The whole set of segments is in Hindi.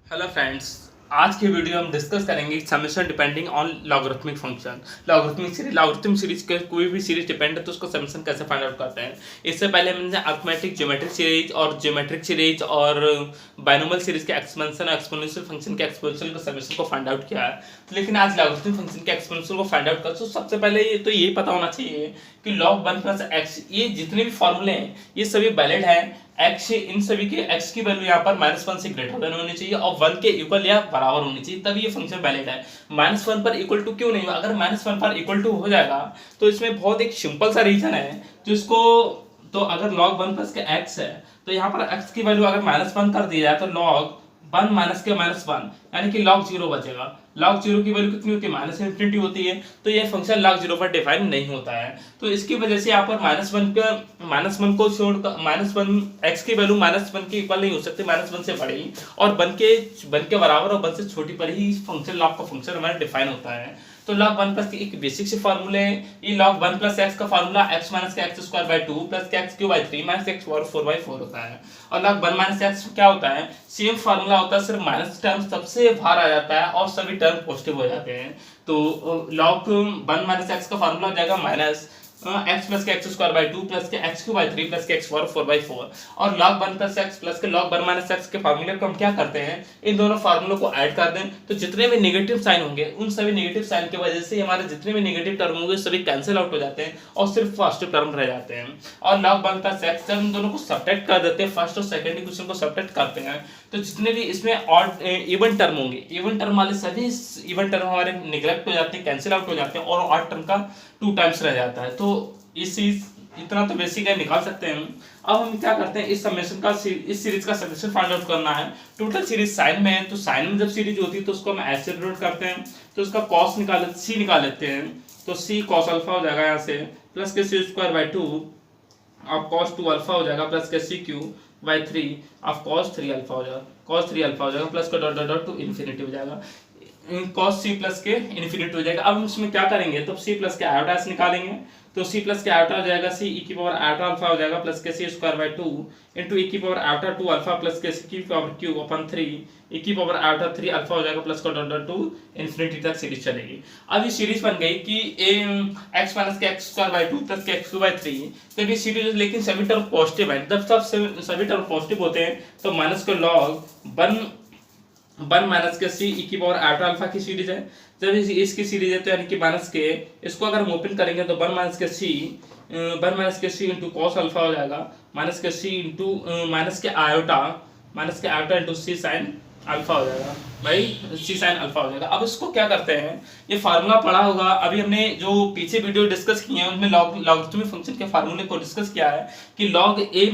Hello friends. आज के वीडियो हम डिस्कस करेंगे summation depending on logarithmic function. Logarithmic series के कोई भी सीरीज डिपेंड है तो उसका समेशन कैसे फाइंड आउट करते हैं। इससे पहले हमने अर्थमेटिक ज्योमेट्रिक सीरीज और ज्योमेट्रिक सीरीज और बाइनोमियल सीरीज के एक्सपेंशन और एक्सपोनेंशियल फंक्शन के एक्सपोनेंशियल का समेशन को फाइंड आउट किया है। लेकिन आज लॉगरिथमिक फंक्शन के एक्सपोनेंशियल को फाइंड आउट कर तो सबसे पहले ये पता होना चाहिए कि log 1 प्लस एक्स, ये जितने भी फॉर्मूले हैं ये सभी वैलिड हैं। एक्स, इन सभी के एक्स की वैल्यू यहाँ पर -1 से ग्रेटर देन होनी चाहिए और 1 के इक्वल या बराबर होनी चाहिए, तभी ये फंक्शन वैलिड है। -1 पर इक्वल टू क्यों नहीं हुआ? अगर -1 पर इक्वल टू हो जाएगा तो इसमें बहुत एक सिंपल सा रीजन है जिसको, तो अगर log 1 प्लस के एक्स है तो यहाँ पर एक्स की वैल्यू अगर -1 कर दी जाए तो log 1 माइनस के -1 यानी कि log 0 बचेगा। log 0 की वैल्यू कितनी होती है? -∞ होती है, तो ये फंक्शन log 0 पर डिफाइन नहीं होता है। तो इसकी वजह से यहाँ पर -1 को छोड़कर -1 x की वैल्यू -1 के इक्वल नहीं हो सकती, -1 से बड़ी और 1 के बराबर और 1 से छोटी पर ही फंक्शन log का फंक्शन हमारा डिफाइन होता है। तो log 1 प्लस एक बेसिक से फार्मूले है ये। log 1 प्लस एक्स का फार्मूला x माइनस के एक्स स्क्वायर बाई 2 प्लस के x cube by 3 minus x power 4 by 4 होता है। और log 1 माइनस एक्स क्या होता है? सेम फार्मूला होता है, सिर्फ माइनस टर्म सबसे बाहर आ जाता है और सभी टर्म पॉजिटिव हो जाते हैं। तो log 1 माइनस एक्स का फार्मूला हो जाएगा माइनस एक्स प्लस के एक्स स्क्वायर बाई 2 प्लस के एक्स क्यूब बाई 3 प्लस के एक्स पावर 4 बाई 4। और log 1 प्लस एक्स प्लस के log 1 माइनस एक्स के फार्मूले को हम क्या करते हैं, इन दोनों फार्मूलों को ऐड कर दें तो जितने भी नेगेटिव साइन होंगे उन सभी नेगेटिव साइन की वजह से हमारे जितने भी नेगेटिव टर्म होंगे सभी कैंसिल आउट हो जाते हैं और सिर्फ पॉजिटिव टर्म रह जाते हैं। और log 1 प्लस एक्स जब इन दोनों को सब्ट्रैक्ट कर देते हैं, फर्स्ट और सेकंड इक्वेशन को सब्ट्रैक्ट करते हैं, तो जितने भी इसमें ऑड इवन टर्म होंगे, इवन टर्म वाले सभी इवन टर्म हमारे निगलेक्ट हो जाते हैं, कैंसिल आउट हो जाते हैं और ऑड टर्म का 2 टाइम्स रह जाता है। तो इस चीज इतना तो बेसिक है, निकाल सकते हैं हम। अब हम क्या करते हैं, इस समेशन का इस सीरीज का समेशन फाइंड आउट करना है। टोटल सीरीज साइन में है, तो साइन में जब सीरीज होती है तो उसको हम ऐसे रिप्रेजेंट करते हैं, तो उसका कॉस सी निकाल लेते हैं, तो सी कॉस अल्फा हो जाएगा यहाँ से प्लस के c square by 2 of cos 2 alpha हो जाएगा प्लस के c cube by 3 of cos 3 alpha हो जाएगा, कॉस 3 अल्फा हो जाएगा प्लस का dot dot dot to infinity हो जाएगा, cos c प्लस के इन्फिनिटी हो जाएगा। अब हम इसमें क्या करेंगे, तो c प्लस के आयोटा s निकालेंगे, तो c प्लस के आयोटा हो जाएगा c e की पावर आयोटा अल्फा हो जाएगा plus K c square by 2 into e की power iota 2 alpha plus K c की पावर क्यूब अपन 3 e की पावर आयोटा 3 अल्फा हो जाएगा प्लस का डॉट डॉट टू इन्फिनिटी तक सीरीज चलेगी। अब ये सीरीज बन गई कि x माइनस के एक्स स्क्वायर बाई 2 प्लस के एक्स क्यूब बाई 3, तो ये सीरीज, लेकिन सभी टर्म पॉजिटिव है। जब सभी टर्म पॉजिटिव होते हैं तो माइनस के log 1 माइनस के सी ई की पावर आयोटा अल्फा की सीरीज है। जब इसकी सीरीज है तो यानी कि माइनस के, इसको अगर हम ओपन करेंगे तो 1 माइनस के सी इंटू कॉस अल्फा हो जाएगा, माइनस के सी इंटू माइनस के आयोटा इंटू सी साइन अल्फा हो जाएगा भाई, सी साइन अल्फा हो जाएगा। अब इसको क्या करते हैं, ये फार्मूला पढ़ा होगा, अभी हमने जो पीछे वीडियो डिस्कस किए हैं उनमें लॉगरिथमिक फंक्शन के फार्मूले को डिस्कस किया है कि log a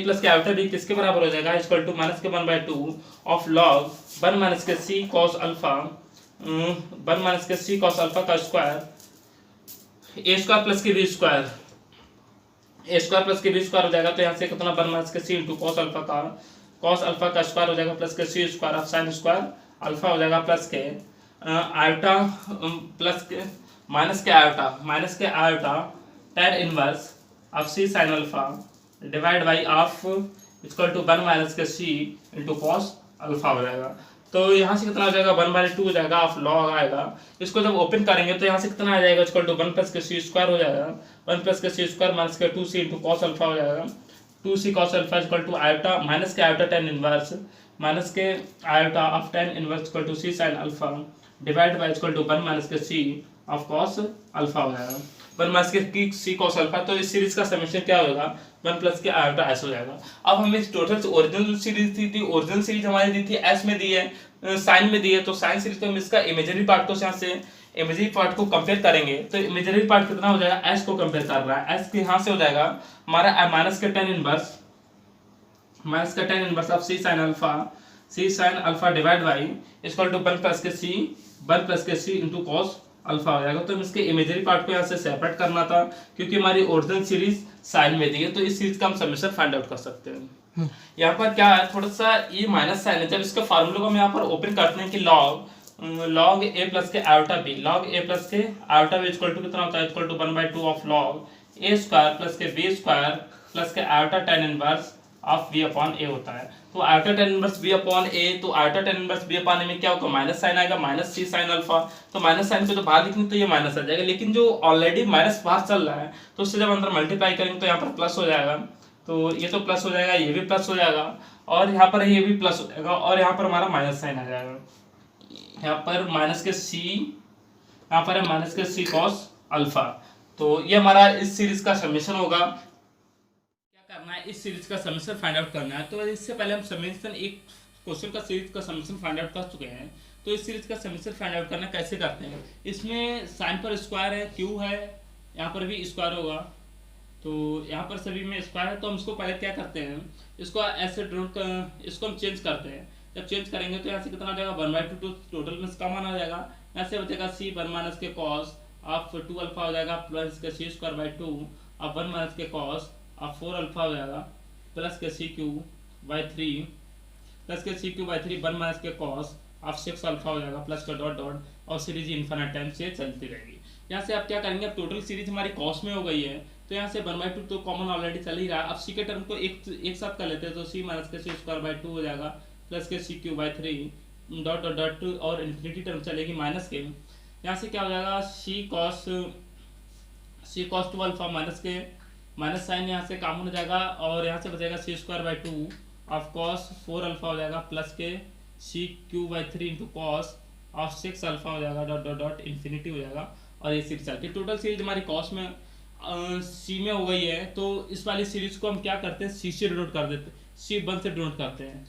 प्लस के आयोटा b किसके बराबर हो जाएगा, इक्वल टू माइनस के 1/2 ऑफ log 1 माइनस के c cos अल्फा 1 माइनस के c cos अल्फा का स्क्वायर a स्क्वायर प्लस के b square, a square plus के b स्क्वायर हो जाएगा, तो यहाँ से कितना 1 माइनस के c इंटू कॉस अल्फा का स्क्वायर हो जाएगा प्लस के c square of sine square alpha हो जाएगा प्लस के आयोटा प्लस के माइनस के iota tan inverse of c sine alpha divide by of equal to 1 minus के सी इंटू कॉस अल्फा हो जाएगा। तो यहाँ से कितना हो जाएगा 1/2 हो जाएगा ऑफ लॉग आएगा। इसको जब ओपन करेंगे तो यहाँ से कितना आ जाएगा, इक्वल टू 1 प्लस के सी स्क्वायर हो जाएगा, 1 प्लस के सी स्क्वायर माइनस के 2c इंटू कॉस अल्फा हो जाएगा, 2c cos alpha equal to iota minus के आयोटा tan इनवर्स माइनस के iota of tan inverse equal to c sin alpha divide by equal to 1 minus के c ऑफ cos अल्फा हो जाएगा, 1 माइनस के c cos अल्फा। तो इस सीरीज का समेशन क्या होगा, 1 प्लस के आयोटा s हो जाएगा। अब हमें टोटल ओरिजिनल सीरीज थी, ओरिजिनल सीरीज हमारी दी थी s में दी है, साइन में दी है, तो साइन सीरीज को हम इसका इमेजरी पार्ट को यहाँ से इमेजरी पार्ट को कंपेयर करेंगे तो इमेजरी पार्ट कितना हो जाएगा, s को कंपेयर कर रहा है, s के यहाँ से हो जाएगा हमारा माइनस का tan inverse of c sin alpha divide by equal to 1 plus K c into cos alpha हो जाएगा। तो हम इसके इमेजरी पार्ट को यहाँ से सेपरेट करना था क्योंकि हमारी ओरिजिनल सीरीज साइन में दी है, तो इस सीरीज का हम समेशन फाइंड आउट कर सकते हैं। यहाँ पर क्या है, थोड़ा सा ये माइनस साइन है, जब इसके फार्मूले को हम यहाँ पर ओपन करते हैं कि log a प्लस के iota b, log a plus के आयोटा b इक्वल टू कितना होता है, equal to 1/2 of log a square plus के b स्क्वायर प्लस के iota tan inverse of b upon a होता है। तो iota tan inverse b upon a, तो iota tan inverse b upon a में क्या होगा, माइनस साइन आएगा, माइनस सी साइन अल्फा। तो माइनस साइन को तो बाहर लिखेंगे तो ये माइनस आ जाएगा, लेकिन जो ऑलरेडी माइनस बाहर चल रहा है तो उससे जब अंदर मल्टीप्लाई करेंगे तो यहाँ पर प्लस हो जाएगा। तो ये तो प्लस हो जाएगा, ये भी प्लस हो जाएगा, और यहाँ पर ये भी प्लस हो जाएगा, और यहाँ पर हमारा माइनस साइन आ जाएगा। यहाँ पर माइनस के सी, यहाँ पर है माइनस के सी कॉस अल्फा। तो ये हमारा इस सीरीज का समेशन होगा। क्या करना है, इस सीरीज का समेशन फाइंड आउट करना है। तो इससे पहले हम समेशन एक क्वेश्चन का सीरीज का समेशन फाइंड आउट कर चुके हैं। तो इस सीरीज का समेशन फाइंड आउट करना कैसे करते हैं, इसमें साइन पर स्क्वायर है, क्यू है, यहाँ पर भी स्क्वायर होगा, तो यहाँ पर सभी में स्क्वायर है। तो हम इसको पहले क्या करते हैं, इसको ऐसे इसको हम चेंज करते हैं। जब चेंज करेंगे तो यहाँ से कितना आ जाएगा, 1/2, तो टोटल में कॉमन आ जाएगा। यहाँ से बचेगा सी 1 माइनस के कॉस ऑफ 2 अल्फा हो जाएगा, प्लस के c square by 2 of 1 minus के कॉस ऑफ 4 अल्फा हो जाएगा, प्लस के सी क्यू बाई 3, प्लस के सी क्यू बाई 3 1 माइनस के कॉस ऑफ 6 अल्फा हो जाएगा, प्लस का डॉट डॉट, और सीरीज इन्फिनिट टाइम से चलती रहेगी। यहाँ से आप क्या करेंगे, अब टोटल सीरीज हमारी कॉस में हो गई है, तो यहाँ से 1/2 तो कॉमन ऑलरेडी चल ही रहा है। अब सी के टर्म को एक साथ कर लेते हैं, तो सी माइनस के सी स्क्वायर बाई 2 हो जाएगा, प्लस के c cube by 3 dot dot dot, और इन्फिनिटी टर्म चलेगी माइनस के। यहाँ से क्या हो जाएगा, सी कॉस 2 अल्फा, माइनस के माइनस साइन यहाँ से कॉमन हो जाएगा, और यहाँ से बचेगा c square by 2 of cos 4 alpha हो जाएगा, प्लस के c cube by 3 into cos of 6 alpha हो जाएगा, डॉट डॉट डॉट, इन्फिनिटी हो जाएगा, और ये सीरीज चलती है। टोटल सीरीज हमारी कॉस में सी में हो गई है। तो इस वाली सीरीज को हम क्या करते हैं, सी से डिनोट कर देते हैं, C1 से डिनोट करते हैं,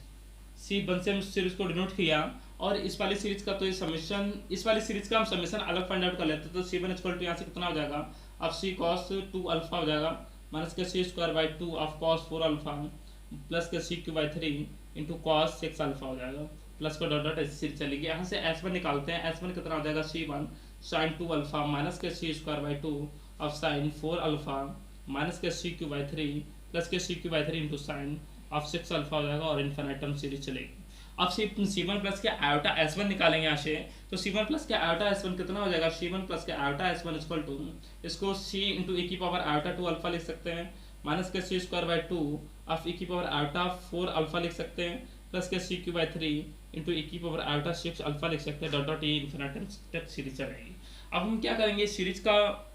C1 से हम सीरीज को डिनोट किया। और इस वाली सीरीज का तो ये समेशन, इस वाली सीरीज का हम समेशन अलग फाइंड आउट कर लेते हैं। तो C1 इक्वल टू यहाँ से कितना हो जाएगा, अब C cos 2 अल्फा हो जाएगा, माइनस के c square by 2 of cos 4 alpha, plus के c cube by 3 into cos 6 alpha हो जाएगा, प्लस का डॉट डॉट ऐसी सीरीज चलेगी। यहाँ से S1 निकालते हैं, S1 कितना हो जाएगा, C1 साइन 2 अल्फा, माइनस के c square by 2 of sine 4 alpha, minus के सी क्यू बाई 3 प्लस के c cube by 3 into sine of 6 alpha हो जाएगा, और इन्फिनिट टर्म सीरीज चलेगी। अब C1 प्लस के आयोटा S1 निकालेंगे यहाँ से। तो C1 प्लस के आयोटा S1 कितना हो जाएगा, C1 प्लस के आयोटा S1 इक्वल टू, इसको C इंटू ए की पावर आयोटा 2 अल्फा लिख सकते हैं, माइनस के सी स्क्वायर बाई 2 ऑफ ए की पावर आयोटा 4 अल्फा लिख सकते हैं, प्लस के सी क्यू बाई 3 इंटू ए की पावर आयोटा 6 अल्फा लिख सकते हैं, डॉट डॉट, ये इन्फिनिट तक सीरीज चलेगी। अब हम क्या करेंगे, सीरीज का,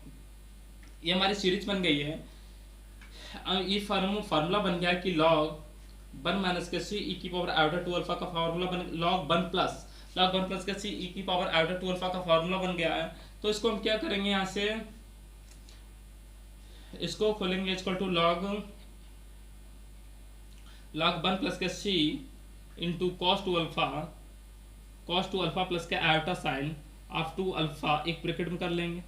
ये हमारी सीरीज बन गई है। ये फार्मूला बन गया कि लॉग 1 माइनस के सी ई की पावर आयोटा 2 अल्फा का फार्मूला बन, लॉग 1 प्लस के सी ई की पावर आयोटा 2 अल्फा का फार्मूला बन गया है। तो इसको हम क्या करेंगे, यहाँ से इसको खोलेंगे, इक्वल टू लॉग 1 प्लस के c into cos 2 alpha plus के आयोटा साइन ऑफ 2 अल्फा, एक ब्रैकेट में कर लेंगे।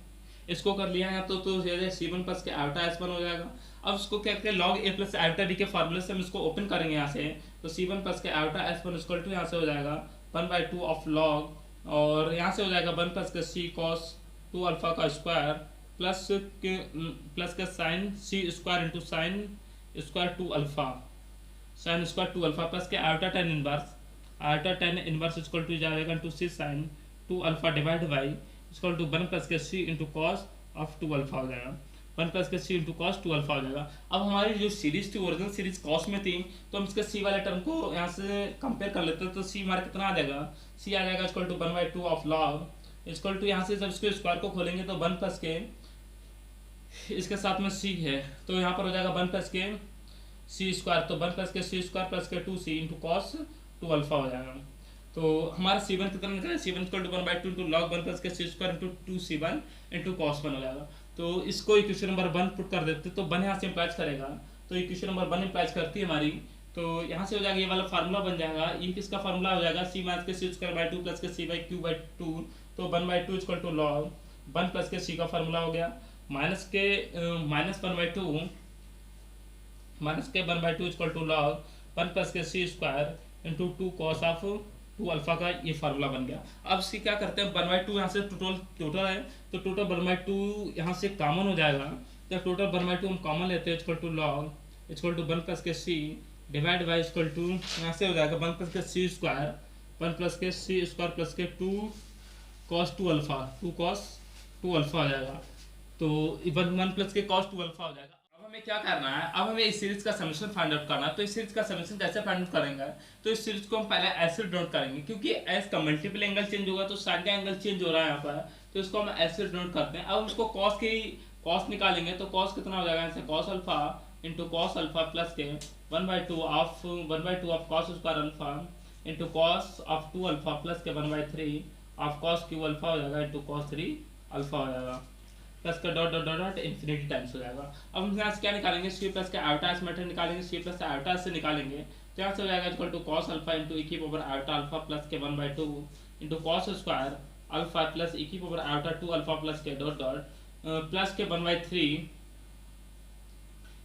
इसको कर लिया है तो C1 प्लस के आयोटा S1 हो जाएगा। अब इसको क्या करें, log A plus iota B के फार्मूले से हम इसको ओपन करेंगे यहाँ से। तो C1 प्लस के आयोटा S1 इक्वल टू यहाँ से हो जाएगा 1/2 ऑफ लॉग, और यहाँ से हो जाएगा 1 plus K C cos 2 alpha का स्क्वायर प्लस के sine C square into sine square 2 alpha, sine square 2 alpha plus के iota tan inverse equal to जाएगा into C sine 2 alpha divide by equal to 1 plus के c into cos of 2 alpha हो जाएगा, 1 प्लस के सी इंटू कॉस 2 अल्फा हो जाएगा। अब हमारी जो सीरीज थी, ओरिजिनल सीरीज कॉस में थी, तो हम इसके सी वाले टर्म को यहाँ से कंपेयर कर लेते हैं। तो सी हमारा कितना आ जाएगा, सी आ जाएगा equal to 1/2 of log equal to, यहाँ से जब इसको स्क्वायर को खोलेंगे तो 1 प्लस के, इसके साथ में सी है तो यहाँ पर हो जाएगा 1 प्लस के सी स्क्वायर, तो 1 प्लस के सी स्क्वायर प्लस के 2c इंटू कॉस 2 अल्फा हो जाएगा। तो हमारा C1 कितना निकला, C1 equal to 1/2 into log 1 plus के c square into 2c1 into cos 1 हो जाएगा। तो इसको इक्वेशन नंबर 1 पुट कर देते, तो 1 यहाँ से इम्प्लाइज करेगा, तो इक्वेशन नंबर 1 इम्प्लाइज करती है हमारी। तो यहाँ से हो जाएगा, ये वाला फार्मूला बन जाएगा। ये किसका फार्मूला हो जाएगा, C माइनस के सी स्क्वायर बाई 2 प्लस के सी बाई क्यू बाई 2, तो 1/2 इक्वल टू लॉग 1 प्लस के सी का फार्मूला हो गया, minus 1/2 equal to log 1 plus के c square into 2 cos of 2 alpha का ये फार्मूला बन गया। अब सी क्या करते हैं, 1/2 यहाँ से टोटल है, तो टोटल 1/2 यहाँ से कॉमन हो जाएगा। जब टोटल 1/2 हम कॉमन लेते हैं equal to log equal to 1 plus के C divide by equal to, यहाँ से हो जाएगा 1 प्लस के सी स्क्वायर 1 प्लस के सी स्क्वायर प्लस के 2 कॉस 2 अल्फा, 2 कॉस 2 अल्फा हो जाएगा। तो 1 प्लस के कॉस 2 अल्फा हो जाएगा। अब हम हमें क्या करना है, अब हमें इस सीरीज का समीशन फाइंड आउट करना है। तो इस सीरीज का समीशन कैसे फाइंड आउट करेंगे, तो इस सीरीज को हम पहले ऐसे नोट करेंगे, क्योंकि एस का मल्टीपल एंगल चेंज होगा तो साइन का एंगल चेंज हो रहा है यहाँ पर, तो इसको हम ऐसे नोट करते हैं। अब हम इसको कॉस निकालेंगे, तो कॉस कितना हो जाएगा, ऐसे cos alpha into cos alpha plus के 1/2 of cos square alpha into cos of 2 alpha plus के 1/3 ऑफ कॉस क्यू अल्फा हो जाएगा इंटू कॉस 3 अल्फा हो जाएगा, प्लस का dot dot dot dot infinity times हो जाएगा। अब हम यहाँ से क्या निकालेंगे, सी प्लस का आयोटा इस मेथड निकालेंगे, सी प्लस का आयोटा से निकालेंगे, तो यहाँ से हो जाएगा equal to cos alpha into e की पावर आयोटा अल्फा प्लस के 1/2 into cos square alpha plus e की पावर आयोटा 2 अल्फा प्लस के डॉट डॉट प्लस के 1/3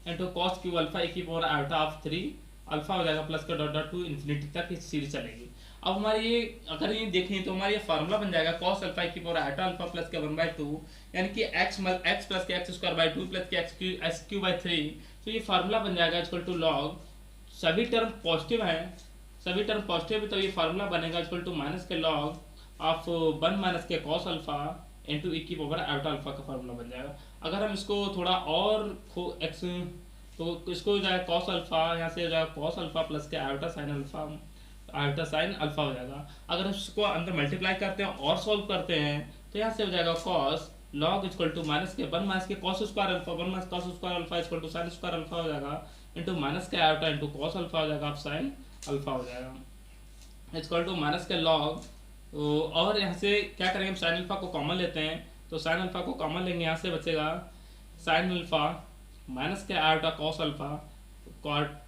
into cos cube alpha e की पावर आयोटा ऑफ 3 अल्फा हो जाएगा, प्लस का डॉट डॉट 2 इन्फिनिटी तक इस सीरीज चलेगी। अब हमारी ये अगर ये देखें तो हमारा ये फार्मूला बन जाएगा cos अल्फा की पावर आयोटा अल्फा प्लस के 1/2 यानी कि x प्लस के x स्क्वायर बाई 2 प्लस के x क्यू बाई 3, तो ये फार्मूला बन जाएगा इक्वल टू लॉग, सभी टर्म पॉजिटिव हैं, सभी टर्म पॉजिटिव है, तो ये फार्मूला बनेगा इक्वल टू माइनस के log of 1 minus K cos alpha into e की पावर आयोटा अल्फा का फार्मूला बन जाएगा। अगर हम इसको थोड़ा और x तो इसको हो जाएगा cos अल्फा, यहाँ से हो जाएगा cos अल्फा प्लस के iota sine alpha, iota sine alpha हो जाएगा। अगर इसको अंदर मल्टीप्लाई करते हैं और सॉल्व करते हैं तो यहाँ से हो जाएगा cos log equal to minus K 1 minus K cos square alpha 1 minus cos square alpha equal to sine square alpha हो जाएगा इंटू माइनस के आयोटा इंटू cos अल्फा हो जाएगा, साइन अल्फा हो जाएगा equal to minus K log, और यहाँ से क्या करेंगे, हम साइन अल्फा को कॉमन लेते हैं, तो साइन अल्फा को कॉमन लेंगे, यहाँ से बचेगा साइन अल्फा माइनस के iota cos alpha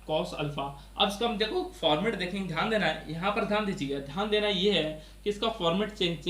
cos alpha. अब इसका हम देखो फॉर्मेट देखेंगे, ध्यान देना है यहाँ पर, ध्यान दीजिएगा, ध्यान देना ये है कि इसका फॉर्मेट चेंज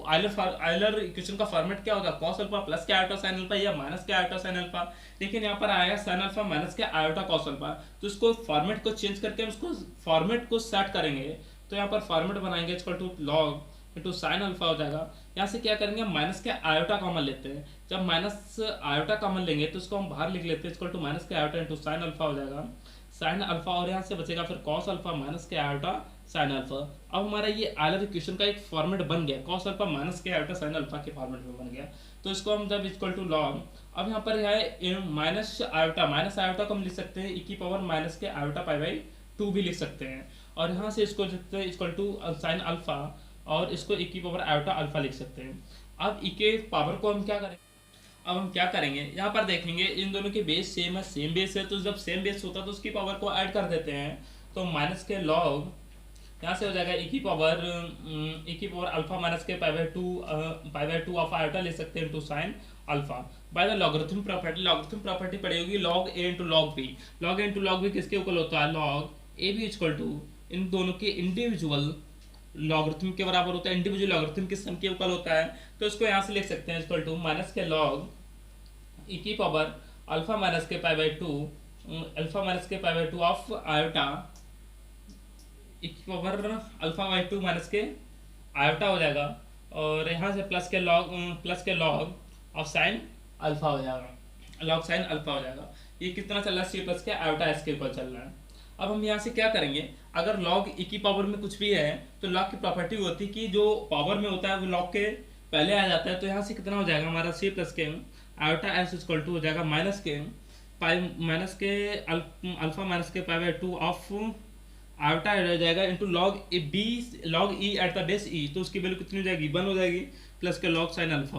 आयलर इक्वेशन का फॉर्मेट क्या होगा, cos अल्फा प्लस के आयोटा साइन अल्फा या माइनस के आयोटा साइन अल्फा, लेकिन यहाँ पर आएगा साइन अल्फा माइनस के आयोटा cos अल्फा, तो इसको फॉर्मेट को चेंज करके हम इसको फॉर्मेट को सेट करेंगे, तो यहाँ पर फॉर्मेट बनाएंगे equal to log into sine alpha हो जाएगा। यहाँ से क्या करेंगे, माइनस के आयोटा कॉमन लेते हैं, जब माइनस आयोटा कॉमन लेंगे तो इसको हम बाहर लिख लेते हैं इक्वल टू माइनस के आयोटा इंटू साइन अल्फा हो जाएगा, साइन अल्फा, और यहाँ से बचेगा फिर cos अल्फा माइनस के आयोटा साइन अल्फा। अब हमारा ये आयलर इक्वेशन का एक फॉर्मेट बन गया, cos अल्फा माइनस के आयोटा साइन अल्फा के फॉर्मेट में बन गया, तो इसको हम जब इक्वल टू लॉग, अब यहाँ पर है माइनस आयोटा को हम लिख सकते हैं ई की पावर माइनस के आयोटा पाई बाई 2 भी लिख सकते हैं, और यहाँ से इसको लिखते हैं इक्वल टू साइन अल्फा, और इसको ई की पावर आयोटा अल्फा लिख सकते हैं। अब ई के पावर को हम क्या करें, अब हम क्या करेंगे, यहाँ पर देखेंगे इन दोनों के बेस सेम है, सेम बेस है, तो जब सेम बेस होता है तो उसकी पावर को ऐड कर देते हैं, तो माइनस के लॉग यहाँ से हो जाएगा ई की पावर अल्फा माइनस के पाई बाई 2 ऑफ आयोटा ले सकते हैं to sine alpha by the logarithm property पड़ी होगी log a इंटू log b किसके इक्वल होता है, log a b equal to इन दोनों के इंडिविजुअल लॉगरिथम के बराबर होता है, इंडिविजुअल लॉगरिथम के सम के इक्वल होता है, तो इसको यहाँ से लिख सकते हैं equal to minus K log ई की पावर अल्फा माइनस के पाई बाई 2 ऑफ आयोटा ई की पावर अल्फा बाई 2 माइनस के आयोटा हो जाएगा, और यहाँ से प्लस के log ऑफ साइन अल्फा हो जाएगा, log साइन अल्फा हो जाएगा। ये कितना चल रहा है, सी प्लस के आयोटा एस के इक्वल चल रहा है। अब हम यहाँ से क्या करेंगे, अगर log ई की पावर में कुछ भी है तो log की प्रॉपर्टी होती है कि जो पावर में होता है वो log के पहले आ जाता है, तो यहाँ से कितना हो जाएगा हमारा सी प्लस के आयोटा एस इक्वल टू हो जाएगा माइनस के अल्फा माइनस के पाई बाई 2 ऑफ आयोटा हो जाएगा into log e at the base e, तो उसकी वैल्यू कितनी हो जाएगी, 1 हो जाएगी, प्लस के log साइन अल्फा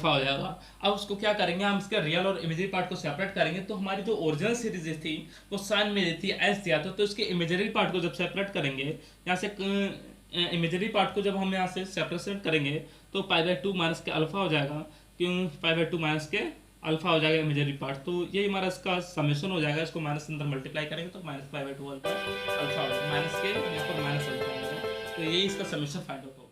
हो जाएगा, अब उसको क्या करेंगे, हम इसके रियल और इमेजरी पार्ट को सेपरेट करेंगे, तो हमारी जो ओरिजिनल सीरीज थी वो साइन में दी थी, एस दिया था, तो इसके इमेजरी पार्ट को जब सेपरेट करेंगे, यहाँ से इमेजरी पार्ट को जब हम यहाँ से सेपरेट करेंगे तो पाई बाई 2 माइनस के अल्फा हो जाएगा, क्यों पाई बाई 2 माइनस के अल्फा हो जाएगा इमेजरी पार्ट, तो ये हमारा इसका समेशन हो जाएगा, इसको माइनस अंदर मल्टीप्लाई करेंगे तो minus pi by 2 alpha minus के माइनस अल्फा, तो यही इसका समेशन फाइंड आउट होगा।